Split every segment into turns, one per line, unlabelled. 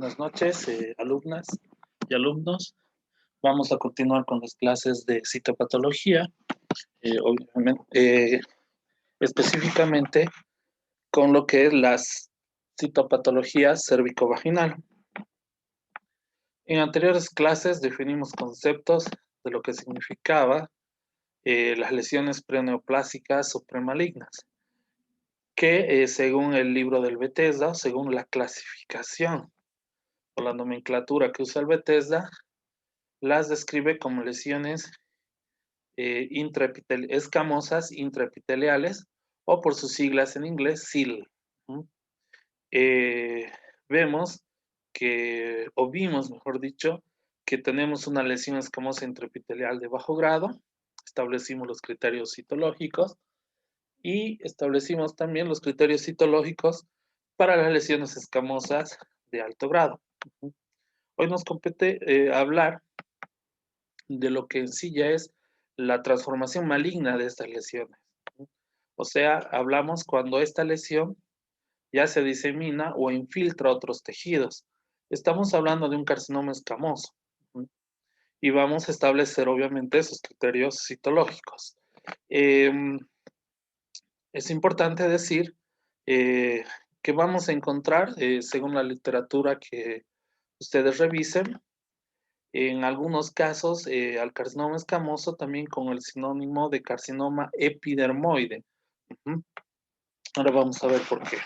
Buenas noches, alumnas y alumnos. Vamos a continuar con las clases de citopatología, obviamente, específicamente con lo que es las citopatologías cervicovaginal. En anteriores clases definimos conceptos de lo que significaba las lesiones preneoplásicas o premalignas, que según el libro del Bethesda, según la clasificación o la nomenclatura que usa el Bethesda, las describe como lesiones escamosas intraepiteliales o por sus siglas en inglés SIL. Vemos que, o vimos mejor dicho, que tenemos una lesión escamosa intraepitelial de bajo grado, establecimos los criterios citológicos y establecimos también los criterios citológicos para las lesiones escamosas de alto grado. Hoy nos compete hablar de lo que en sí ya es la transformación maligna de estas lesiones. O sea, hablamos cuando esta lesión ya se disemina o infiltra otros tejidos. Estamos hablando de un carcinoma escamoso. Y vamos a establecer, obviamente, esos criterios citológicos. Es importante decir que vamos a encontrar, según la literatura que ustedes revisen, en algunos casos, al carcinoma escamoso también con el sinónimo de carcinoma epidermoide. Ahora vamos a ver por qué.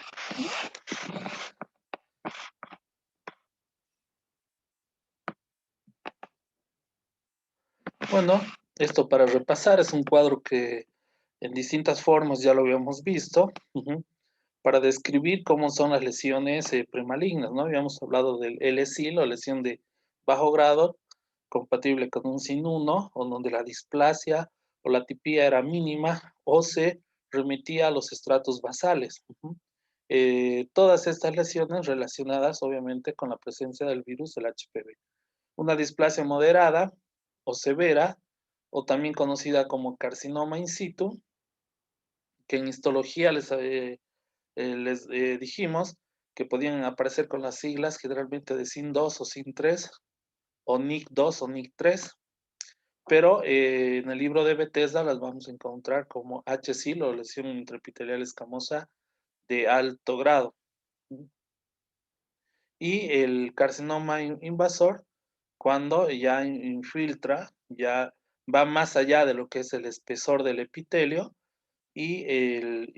Bueno, esto para repasar es un cuadro que en distintas formas ya lo habíamos visto, para describir cómo son las lesiones premalignas, ¿no? Habíamos hablado del LSIL o lesión de bajo grado, compatible con un sin 1, o donde la displasia o la tipía era mínima o se remitía a los estratos basales. Todas estas lesiones relacionadas obviamente con la presencia del virus del HPV. Una displasia moderada o severa, o también conocida como carcinoma in situ, que en histología les dijimos que podían aparecer con las siglas generalmente de SIN2 o SIN3, o NIC2 o NIC3, pero en el libro de Bethesda las vamos a encontrar como HSIL o lesión intraepitelial escamosa de alto grado. Y el carcinoma invasor, cuando ya infiltra, ya va más allá de lo que es el espesor del epitelio y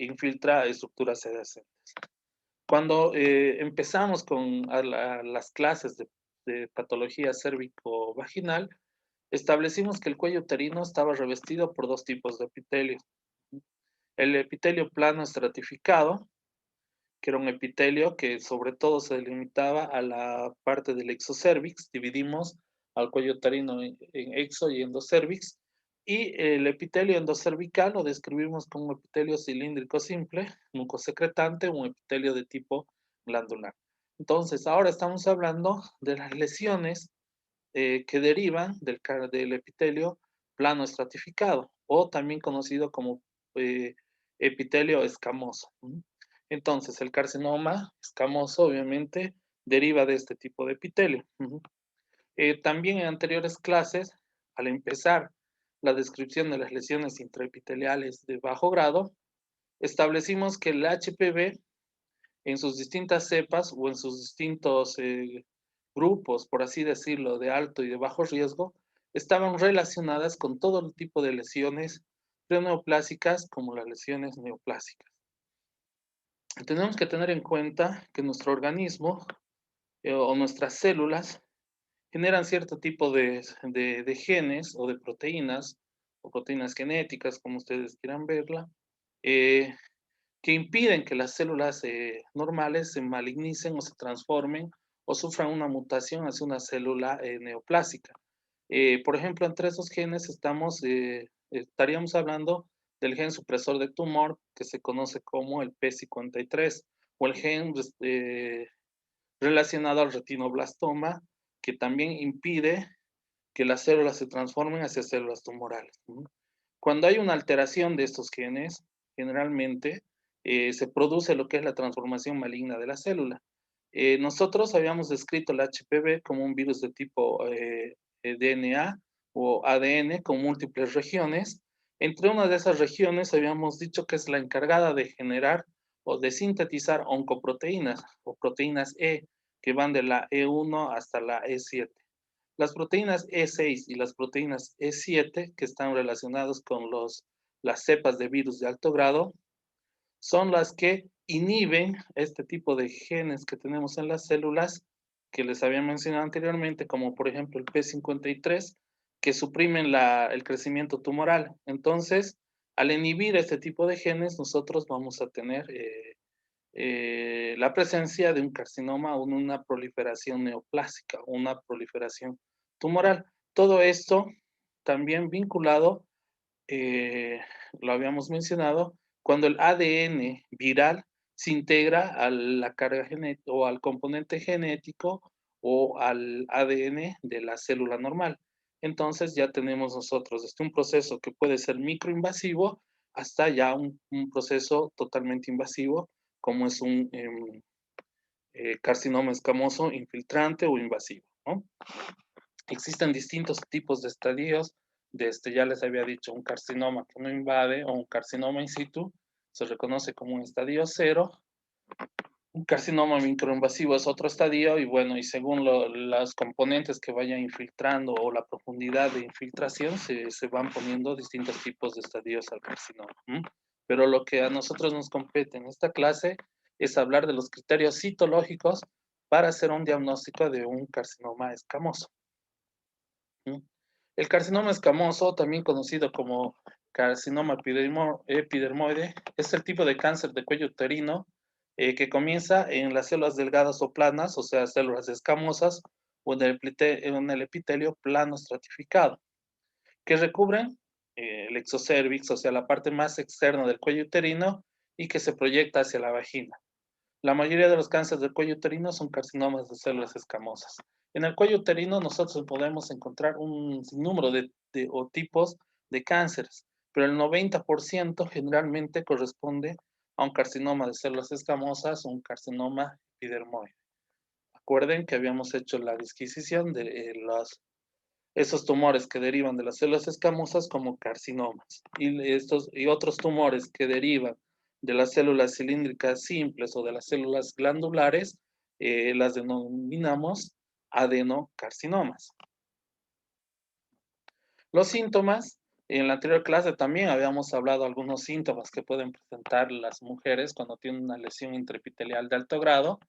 infiltra estructuras adyacentes. Cuando empezamos con las clases de patología cérvico-vaginal, establecimos que el cuello uterino estaba revestido por dos tipos de epitelio. El epitelio plano estratificado, que era un epitelio que sobre todo se delimitaba a la parte del exocervix. Dividimos al cuello uterino en exo y endocervix, y el epitelio endocervical lo describimos como epitelio cilíndrico simple, mucosecretante, un epitelio de tipo glandular. Entonces, ahora estamos hablando de las lesiones que derivan del epitelio plano estratificado, o también conocido como epitelio escamoso. Entonces, el carcinoma escamoso, obviamente, deriva de este tipo de epitelio. También en anteriores clases, al empezar la descripción de las lesiones intraepiteliales de bajo grado, establecimos que el HPV, en sus distintas cepas o en sus distintos grupos, por así decirlo, de alto y de bajo riesgo, estaban relacionadas con todo el tipo de lesiones preneoplásicas como las lesiones neoplásicas. Tenemos que tener en cuenta que nuestro organismo o nuestras células generan cierto tipo de genes o de proteínas, o proteínas genéticas, como ustedes quieran verla, que impiden que las células normales se malignicen o se transformen o sufran una mutación hacia una célula neoplásica. Por ejemplo, entre esos genes estaríamos hablando del gen supresor de tumor, que se conoce como el P53, o el gen relacionado al retinoblastoma, que también impide que las células se transformen hacia células tumorales. Cuando hay una alteración de estos genes, generalmente se produce lo que es la transformación maligna de la célula. Nosotros habíamos descrito el HPV como un virus de tipo DNA o ADN con múltiples regiones. Entre una de esas regiones habíamos dicho que es la encargada de generar o de sintetizar oncoproteínas o proteínas E que van de la E1 hasta la E7. Las proteínas E6 y las proteínas E7, que están relacionadas con las cepas de virus de alto grado, son las que inhiben este tipo de genes que tenemos en las células que les había mencionado anteriormente, como por ejemplo el P53, que suprimen el crecimiento tumoral. Entonces, al inhibir este tipo de genes, nosotros vamos a tener la presencia de un carcinoma o una proliferación neoplásica, una proliferación tumoral. Todo esto también vinculado, eh, lo habíamos mencionado, cuando el ADN viral se integra a la carga genética o al componente genético o al ADN de la célula normal. Entonces ya tenemos nosotros desde un proceso que puede ser microinvasivo hasta ya un proceso totalmente invasivo, como es un carcinoma escamoso infiltrante o invasivo, ¿no? Existen distintos tipos de estadios. Ya les había dicho, un carcinoma que no invade o un carcinoma in situ se reconoce como un estadio 0. Un carcinoma microinvasivo es otro estadio y bueno, y según los componentes que vayan infiltrando o la profundidad de infiltración, se van poniendo distintos tipos de estadios al carcinoma. Pero lo que a nosotros nos compete en esta clase es hablar de los criterios citológicos para hacer un diagnóstico de un carcinoma escamoso. El carcinoma escamoso, también conocido como carcinoma epidermoide, es el tipo de cáncer de cuello uterino que comienza en las células delgadas o planas, o sea, células escamosas, o en el epitelio plano estratificado, que recubren el exocervix, o sea, la parte más externa del cuello uterino, y que se proyecta hacia la vagina. La mayoría de los cánceres del cuello uterino son carcinomas de células escamosas. En el cuello uterino nosotros podemos encontrar un sinnúmero o tipos de cánceres, pero el 90% generalmente corresponde a un carcinoma de células escamosas o un carcinoma epidermoide. Acuerden que habíamos hecho la disquisición de esos tumores que derivan de las células escamosas como carcinomas y otros tumores que derivan de las células cilíndricas simples o de las células glandulares, las denominamos adenocarcinomas. Los síntomas, en la anterior clase también habíamos hablado de algunos síntomas que pueden presentar las mujeres cuando tienen una lesión intraepitelial de alto grado,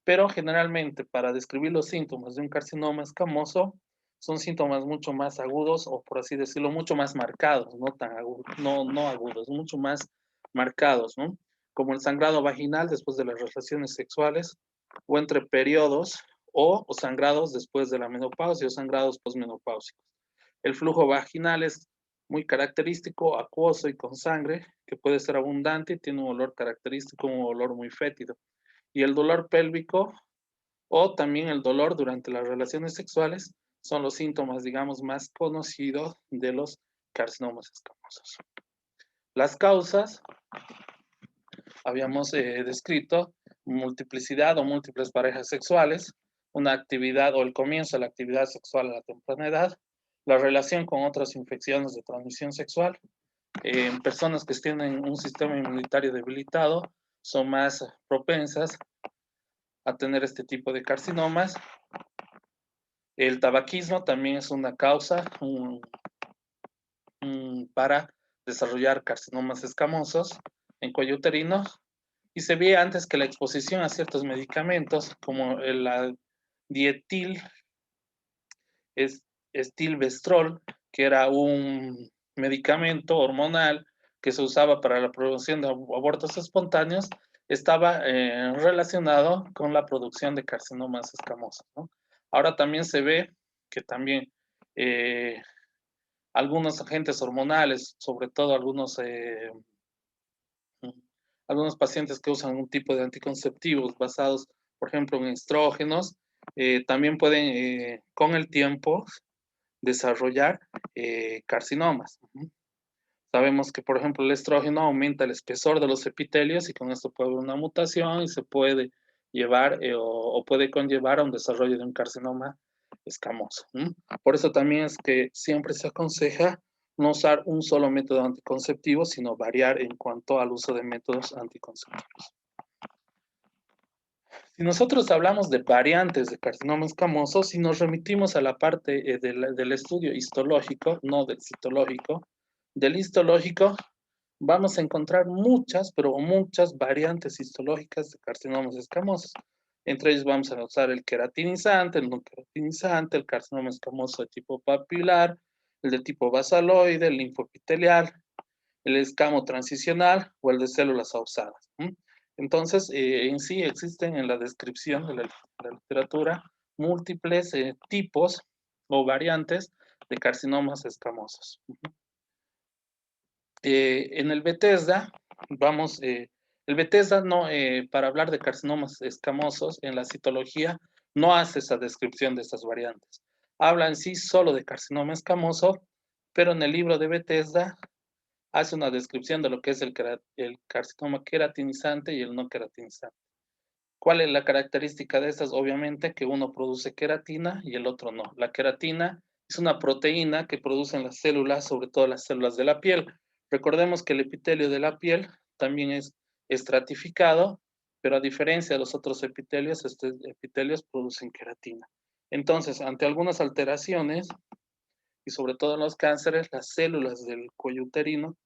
pero generalmente para describir los síntomas de un carcinoma escamoso son síntomas mucho más agudos o por así decirlo, mucho más marcados, no tan agudos, no agudos, mucho más marcados, ¿no? Como el sangrado vaginal después de las relaciones sexuales o entre periodos o sangrados después de la menopausia o sangrados posmenopáusicos. El flujo vaginal es muy característico, acuoso y con sangre, que puede ser abundante y tiene un olor característico, un olor muy fétido. Y el dolor pélvico o también el dolor durante las relaciones sexuales son los síntomas, digamos, más conocidos de los carcinomas escamosos. Las causas, habíamos descrito multiplicidad o múltiples parejas sexuales, una actividad o el comienzo de la actividad sexual a la temprana edad, la relación con otras infecciones de transmisión sexual. En personas que tienen un sistema inmunitario debilitado son más propensas a tener este tipo de carcinomas. El tabaquismo también es una causa para desarrollar carcinomas escamosos en cuello uterino y se ve antes que la exposición a ciertos medicamentos como la dietil estilbestrol, que era un medicamento hormonal que se usaba para la producción de abortos espontáneos, estaba relacionado con la producción de carcinomas escamosos, ¿no? Ahora también se ve que también algunos agentes hormonales, sobre todo algunos pacientes que usan un tipo de anticonceptivos basados, por ejemplo, en estrógenos, también pueden con el tiempo desarrollar carcinomas. Sabemos que, por ejemplo, el estrógeno aumenta el espesor de los epitelios y con esto puede haber una mutación y se puede llevar o puede conllevar a un desarrollo de un carcinoma escamoso. Por eso también es que siempre se aconseja no usar un solo método anticonceptivo, sino variar en cuanto al uso de métodos anticonceptivos. Si nosotros hablamos de variantes de carcinoma escamoso, si nos remitimos a la parte del estudio histológico, no del citológico, del histológico, vamos a encontrar muchas, pero muchas variantes histológicas de carcinomas escamosos. Entre ellos vamos a usar el queratinizante, el no queratinizante, el carcinoma escamoso de tipo papilar, el de tipo basaloide, el linfoepitelial, el escamo transicional o el de células ausadas. Entonces, en sí existen en la descripción de la literatura múltiples tipos o variantes de carcinomas escamosos. En el Bethesda, el Bethesda no, para hablar de carcinomas escamosos en la citología, no hace esa descripción de estas variantes. Habla en sí solo de carcinoma escamoso, pero en el libro de Bethesda hace una descripción de lo que es el carcinoma queratinizante y el no queratinizante. ¿Cuál es la característica de estas? Obviamente que uno produce queratina y el otro no. La queratina es una proteína que producen las células, sobre todo las células de la piel. Recordemos que el epitelio de la piel también es estratificado, pero a diferencia de los otros epitelios, estos epitelios producen queratina. Entonces, ante algunas alteraciones, y sobre todo en los cánceres, las células del cuello uterino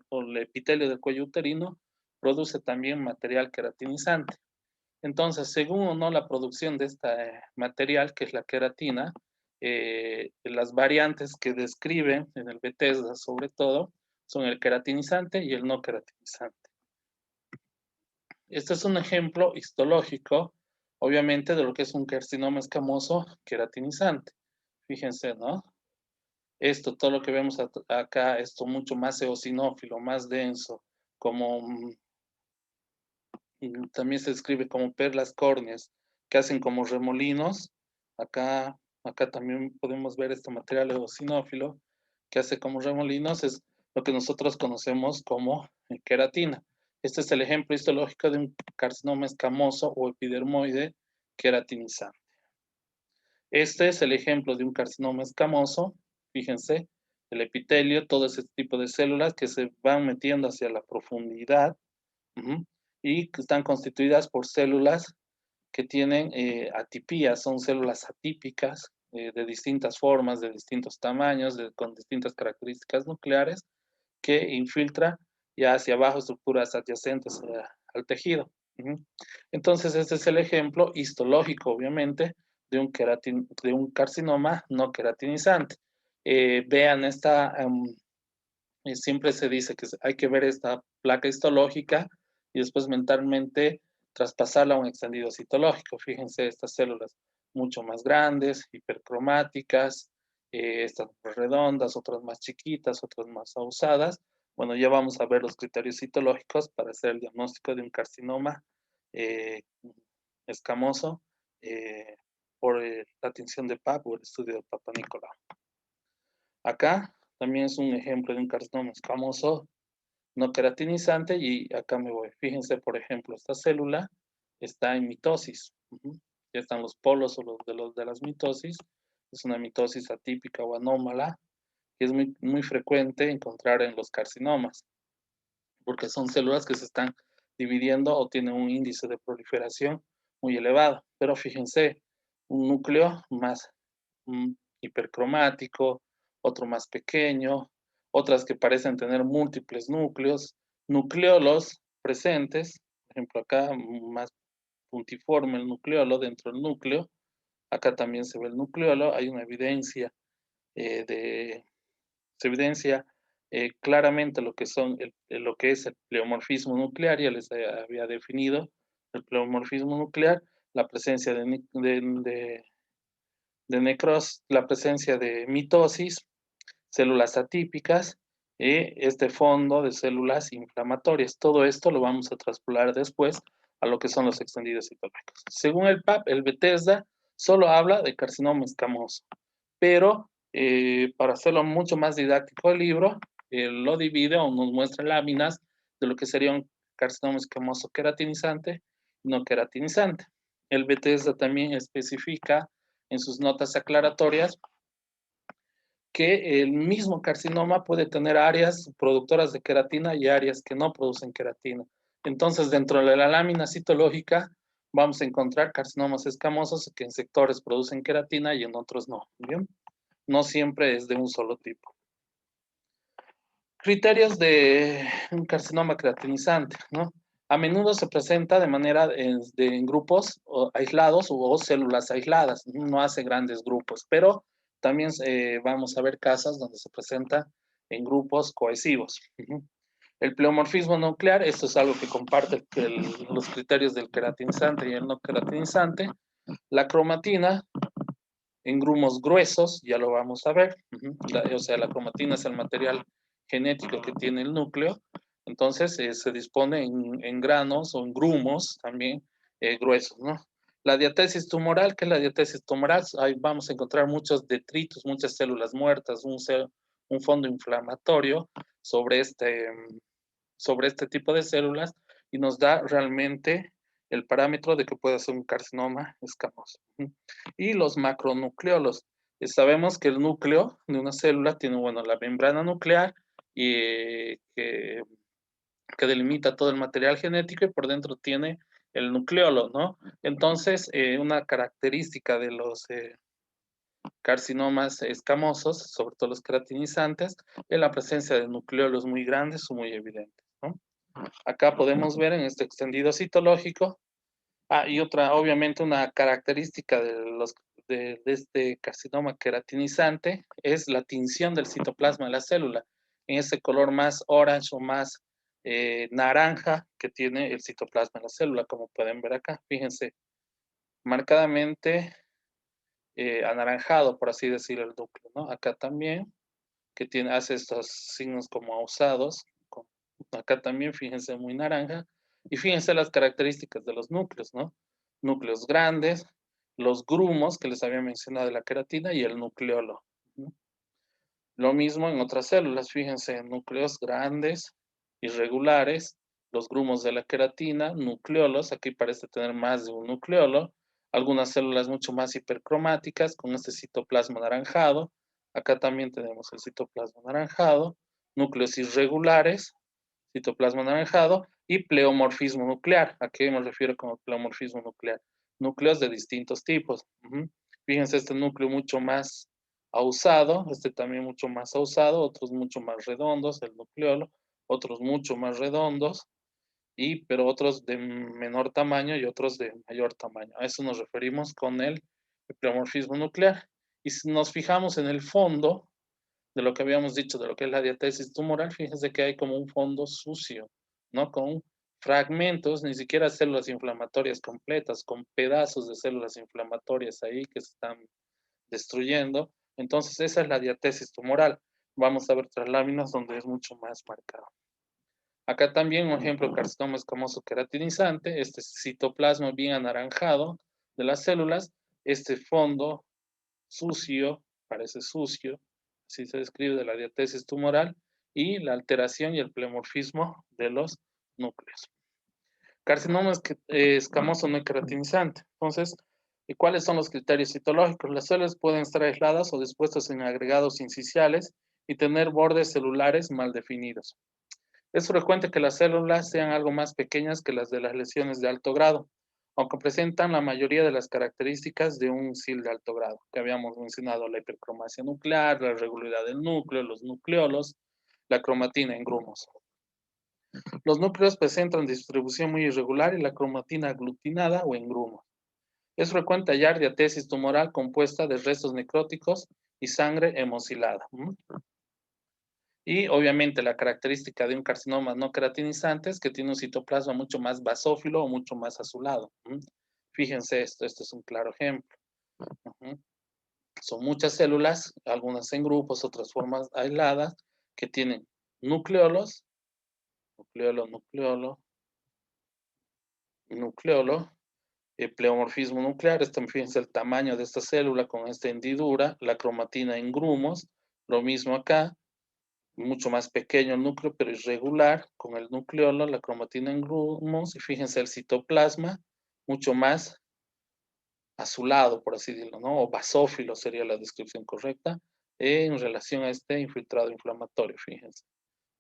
o el epitelio del cuello uterino produce también material queratinizante. Entonces, según o no la producción de este material, que es la queratina, las variantes que describen en el Bethesda sobre todo son el queratinizante y el no queratinizante. Este es un ejemplo histológico, obviamente, de lo que es un carcinoma escamoso queratinizante. Fíjense, ¿no? Esto, todo lo que vemos acá, esto mucho más eosinófilo, más denso, como también se describe como perlas córneas, que hacen como remolinos. Acá, acá también podemos ver este material eosinófilo, que hace como remolinos, es lo que nosotros conocemos como queratina. Este es el ejemplo histológico de un carcinoma escamoso o epidermoide queratinizante. Este es el ejemplo de un carcinoma escamoso. Fíjense, el epitelio, todo ese tipo de células que se van metiendo hacia la profundidad y que están constituidas por células que tienen atipías, son células atípicas de distintas formas, de distintos tamaños, con distintas características nucleares, que infiltra ya hacia abajo estructuras adyacentes al tejido. Entonces, este es el ejemplo histológico, obviamente, de un carcinoma no queratinizante. Vean siempre se dice que hay que ver esta placa histológica y después mentalmente traspasarla a un extendido citológico. Fíjense estas células mucho más grandes, hipercromáticas, estas redondas, otras más chiquitas, otras más ahusadas. Bueno, ya vamos a ver los criterios citológicos para hacer el diagnóstico de un carcinoma eh, escamoso por la tinción de PAP o el estudio de Papa Nicolau. Acá también es un ejemplo de un carcinoma escamoso no queratinizante y acá me voy. Fíjense, por ejemplo, esta célula está en mitosis. Ya están los polos o de las mitosis. Es una mitosis atípica o anómala que es muy frecuente encontrar en los carcinomas, porque son células que se están dividiendo o tienen un índice de proliferación muy elevado. Pero fíjense, un núcleo más hipercromático, otro más pequeño, otras que parecen tener múltiples núcleos, nucleolos presentes, por ejemplo acá más puntiforme el nucleolo dentro del núcleo, acá también se ve el nucleolo, hay una evidencia se evidencia claramente lo que lo que es el pleomorfismo nuclear, ya les había definido el pleomorfismo nuclear, la presencia la presencia de mitosis, células atípicas y este fondo de células inflamatorias. Todo esto lo vamos a traspolar después a lo que son los extendidos citológicos. Según el PAP, el Bethesda solo habla de carcinoma escamoso, pero para hacerlo mucho más didáctico el libro, lo divide o nos muestra láminas de lo que sería un carcinoma escamoso queratinizante y no queratinizante. El Bethesda también especifica en sus notas aclaratorias que el mismo carcinoma puede tener áreas productoras de queratina y áreas que no producen queratina. Entonces, dentro de la lámina citológica vamos a encontrar carcinomas escamosos que en sectores producen queratina y en otros no. ¿Bien? No siempre es de un solo tipo. Criterios de un carcinoma queratinizante, ¿no? A menudo se presenta de manera en grupos aislados o células aisladas, no hace grandes grupos, pero también vamos a ver casos donde se presenta en grupos cohesivos. El pleomorfismo nuclear, esto es algo que comparte los criterios del queratinizante y el no queratinizante. La cromatina en grumos gruesos, ya lo vamos a ver. O sea, la cromatina es el material genético que tiene el núcleo, entonces se dispone en granos o en grumos también gruesos, ¿no? La diatesis tumoral, ¿qué es la diatesis tumoral? Ahí vamos a encontrar muchos detritos, muchas células muertas, un fondo inflamatorio sobre este tipo de células y nos da realmente el parámetro de que puede ser un carcinoma escamoso. Y los macronucleolos. Sabemos que el núcleo de una célula tiene, bueno, la membrana nuclear y, que delimita todo el material genético y por dentro tiene el nucleolo, ¿no? Entonces, una característica de los carcinomas escamosos, sobre todo los queratinizantes, es la presencia de nucleolos muy grandes o muy evidentes, ¿no? Acá podemos ver en este extendido citológico. Y otra, obviamente, una característica de este carcinoma queratinizante es la tinción del citoplasma de la célula, en ese color más orange o más naranja que tiene el citoplasma de la célula, como pueden ver acá. Fíjense, marcadamente anaranjado, por así decirlo, el núcleo, ¿no? Acá también, que hace estos signos como ausados. Acá también, fíjense, muy naranja. Y fíjense las características de los núcleos, ¿no? Núcleos grandes, los grumos que les había mencionado de la queratina y el nucleolo. ¿No? Lo mismo en otras células, fíjense, núcleos grandes, irregulares, los grumos de la queratina, nucleolos, aquí parece tener más de un nucleolo, algunas células mucho más hipercromáticas con este citoplasma anaranjado, acá también tenemos el citoplasma anaranjado, núcleos irregulares, citoplasma anaranjado y pleomorfismo nuclear. ¿A qué me refiero con pleomorfismo nuclear? Núcleos de distintos tipos. Fíjense, este núcleo mucho más ausado, este también mucho más ausado, otros mucho más redondos, el nucleolo, otros mucho más redondos, pero otros de menor tamaño y otros de mayor tamaño. A eso nos referimos con el pleomorfismo nuclear. Y si nos fijamos en el fondo, de lo que habíamos dicho, de lo que es la diatesis tumoral, fíjense que hay como un fondo sucio, ¿no? Con fragmentos, ni siquiera células inflamatorias completas, con pedazos de células inflamatorias ahí que se están destruyendo. Entonces, esa es la diatesis tumoral. Vamos a ver otras láminas donde es mucho más marcado. Acá también un ejemplo de carcinoma escamoso queratinizante, este citoplasma bien anaranjado de las células, este fondo sucio, parece sucio, así se describe de la diatesis tumoral, y la alteración y el pleomorfismo de los núcleos. Carcinoma escamoso no queratinizante. Entonces, ¿cuáles son los criterios citológicos? Las células pueden estar aisladas o dispuestas en agregados incisionales y tener bordes celulares mal definidos. Es frecuente que las células sean algo más pequeñas que las de las lesiones de alto grado, aunque presentan la mayoría de las características de un SIL de alto grado, que habíamos mencionado: la hipercromasia nuclear, la irregularidad del núcleo, los nucleolos, la cromatina en grumos. Los núcleos presentan distribución muy irregular y la cromatina aglutinada o en grumos. Es frecuente hallar diatesis tumoral compuesta de restos necróticos y sangre hemocilada. Y obviamente la característica de un carcinoma no queratinizante es que tiene un citoplasma mucho más basófilo o mucho más azulado. Fíjense esto es un claro ejemplo. Son muchas células, algunas en grupos, otras formas aisladas, que tienen nucleolos, nucleolo, pleomorfismo nuclear. Fíjense el tamaño de esta célula con esta hendidura, la cromatina en grumos, lo mismo acá, mucho más pequeño el núcleo, pero irregular, con el nucleolo, la cromatina en grumos, y fíjense el citoplasma, mucho más azulado, por así decirlo, ¿no? O basófilo sería la descripción correcta, en relación a este infiltrado inflamatorio, fíjense.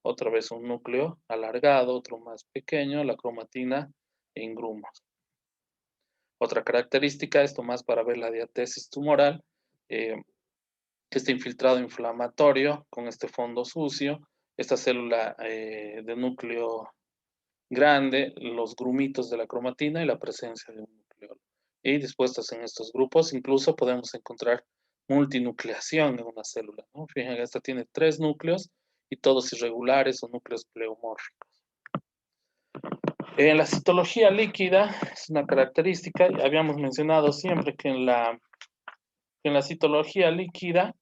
Otra vez un núcleo alargado, otro más pequeño, la cromatina en grumos. Otra característica, esto más para ver la diatesis tumoral, eh, este infiltrado inflamatorio con este fondo sucio, esta célula de núcleo grande, los grumitos de la cromatina y la presencia de un nucleolo. Y dispuestos en estos grupos, incluso podemos encontrar multinucleación en una célula, ¿no? Fíjense, esta tiene 3 núcleos y todos irregulares o núcleos pleomórficos. En la citología líquida es una característica, y habíamos mencionado siempre que en la citología líquida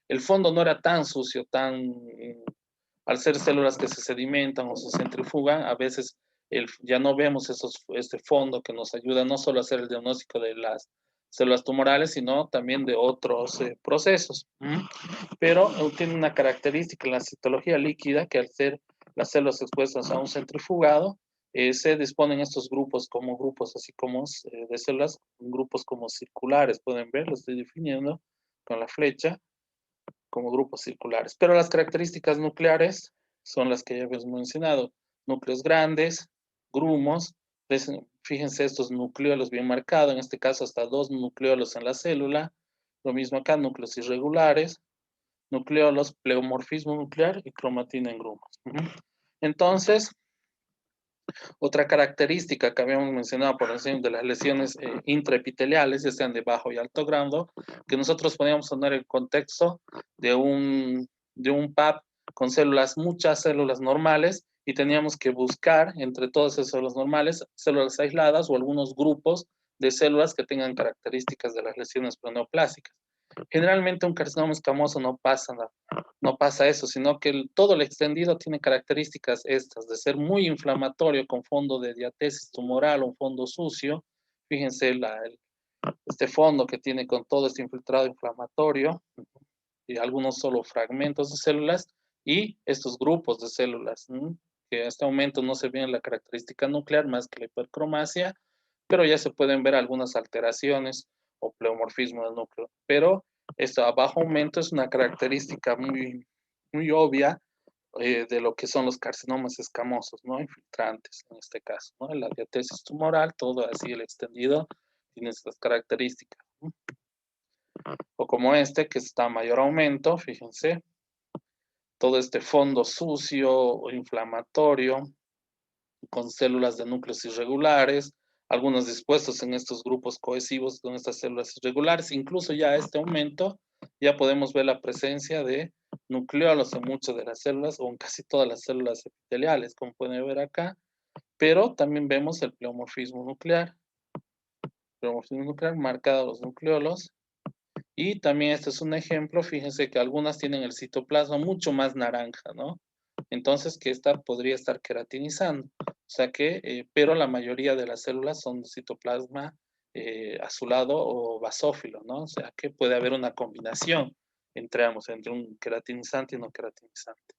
el fondo no era tan sucio, al ser células que se sedimentan o se centrifugan, a veces ya no vemos este fondo que nos ayuda no solo a hacer el diagnóstico de las células tumorales, sino también de otros procesos. Pero tiene una característica en la citología líquida que al ser las células expuestas a un centrifugado, se disponen estos grupos como grupos así como de células, grupos como circulares, pueden ver, lo estoy definiendo con la flecha, como grupos circulares. Pero las características nucleares son las que ya hemos mencionado. Núcleos grandes, grumos. Fíjense estos nucleolos bien marcados, en este caso hasta 2 nucleolos en la célula. Lo mismo acá, núcleos irregulares, nucleolos, pleomorfismo nuclear y cromatina en grumos. Entonces, otra característica que habíamos mencionado por ejemplo de las lesiones intraepiteliales, ya sean de bajo y alto grado, que nosotros podíamos poner el contexto de un PAP con células, muchas células normales, y teníamos que buscar entre todas esas células normales, células aisladas o algunos grupos de células que tengan características de las lesiones neoplásicas. Generalmente un carcinoma escamoso no pasa eso, sino que todo el extendido tiene características estas, de ser muy inflamatorio con fondo de diatesis tumoral o un fondo sucio. Fíjense este fondo que tiene con todo este infiltrado inflamatorio y algunos solo fragmentos de células y estos grupos de células, que en este momento no se ve la característica nuclear más que la hipercromasia, pero ya se pueden ver algunas alteraciones o pleomorfismo del núcleo. Pero esto a bajo aumento es una característica muy, muy obvia de lo que son los carcinomas escamosos, ¿no? Infiltrantes, en este caso, ¿no? La diatesis tumoral, todo así el extendido, tiene estas características, ¿no? O como este, que está a mayor aumento, fíjense, todo este fondo sucio o inflamatorio, con células de núcleos irregulares, algunos dispuestos en estos grupos cohesivos con estas células irregulares. Incluso ya a este aumento ya podemos ver la presencia de nucleolos en muchas de las células o en casi todas las células epiteliales, como pueden ver acá, pero también vemos el pleomorfismo nuclear marcado los nucleolos. Y también este es un ejemplo, fíjense que algunas tienen el citoplasma mucho más naranja, ¿no? Entonces que esta podría estar queratinizando. O sea que, pero la mayoría de las células son de citoplasma azulado o basófilo, ¿no? O sea que puede haber una combinación entre ambos, entre un queratinizante y no queratinizante.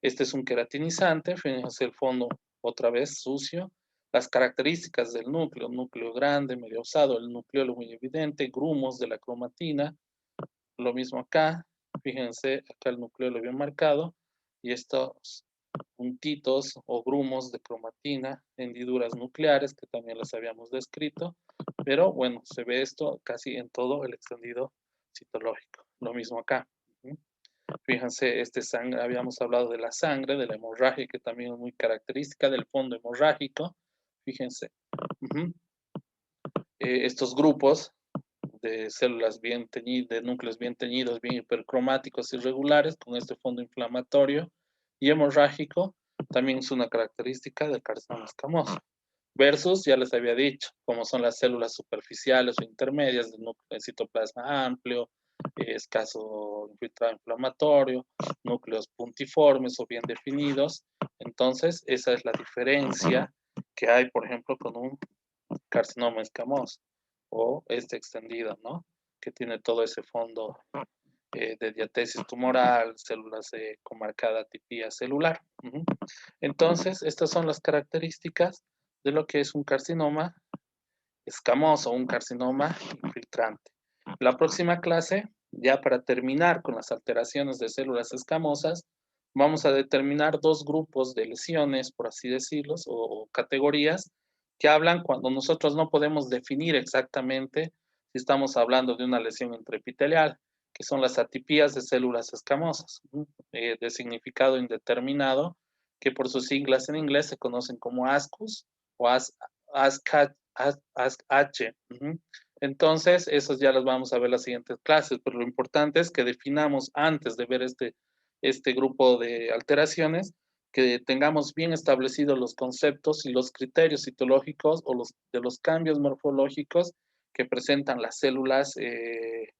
Este es un queratinizante, fíjense el fondo otra vez sucio. Las características del núcleo grande, medio usado, el nucleolo muy evidente, grumos de la cromatina, lo mismo acá, fíjense acá el nucleolo bien marcado, y estos puntitos o grumos de cromatina, hendiduras nucleares que también las habíamos descrito, pero bueno, se ve esto casi en todo el extendido citológico. Lo mismo acá. Fíjense, sangre, habíamos hablado de la sangre, de la hemorragia, que también es muy característica del fondo hemorrágico. Fíjense, estos grupos de células bien teñidas, de núcleos bien teñidos, bien hipercromáticos, irregulares, con este fondo inflamatorio y hemorrágico, también es una característica del carcinoma escamoso. Versus, ya les había dicho, como son las células superficiales o intermedias del núcleo de citoplasma amplio, escaso infiltrado inflamatorio, núcleos puntiformes o bien definidos. Entonces, esa es la diferencia que hay, por ejemplo, con un carcinoma escamoso o extendido, ¿no? Que tiene todo ese fondo de diatesis tumoral, células con marcada atipía celular. Entonces, estas son las características de lo que es un carcinoma escamoso, un carcinoma infiltrante. La próxima clase, ya para terminar con las alteraciones de células escamosas, vamos a determinar dos grupos de lesiones, por así decirlo, o categorías, que hablan cuando nosotros no podemos definir exactamente si estamos hablando de una lesión intraepitelial, que son las atipías de células escamosas, de significado indeterminado, que por sus siglas en inglés se conocen como ASCUS o ASCH. Entonces, esos ya los vamos a ver en las siguientes clases, pero lo importante es que definamos antes de ver este grupo de alteraciones, que tengamos bien establecidos los conceptos y los criterios citológicos o de los cambios morfológicos que presentan las células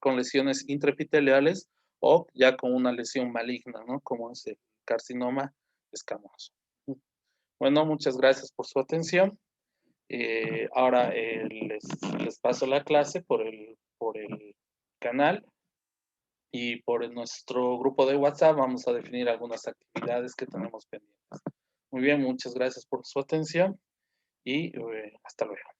con lesiones intraepiteliales o ya con una lesión maligna, ¿no? Como es el carcinoma escamoso. Bueno, muchas gracias por su atención. Ahora les paso la clase por el canal y por nuestro grupo de WhatsApp vamos a definir algunas actividades que tenemos pendientes. Muy bien, muchas gracias por su atención y hasta luego.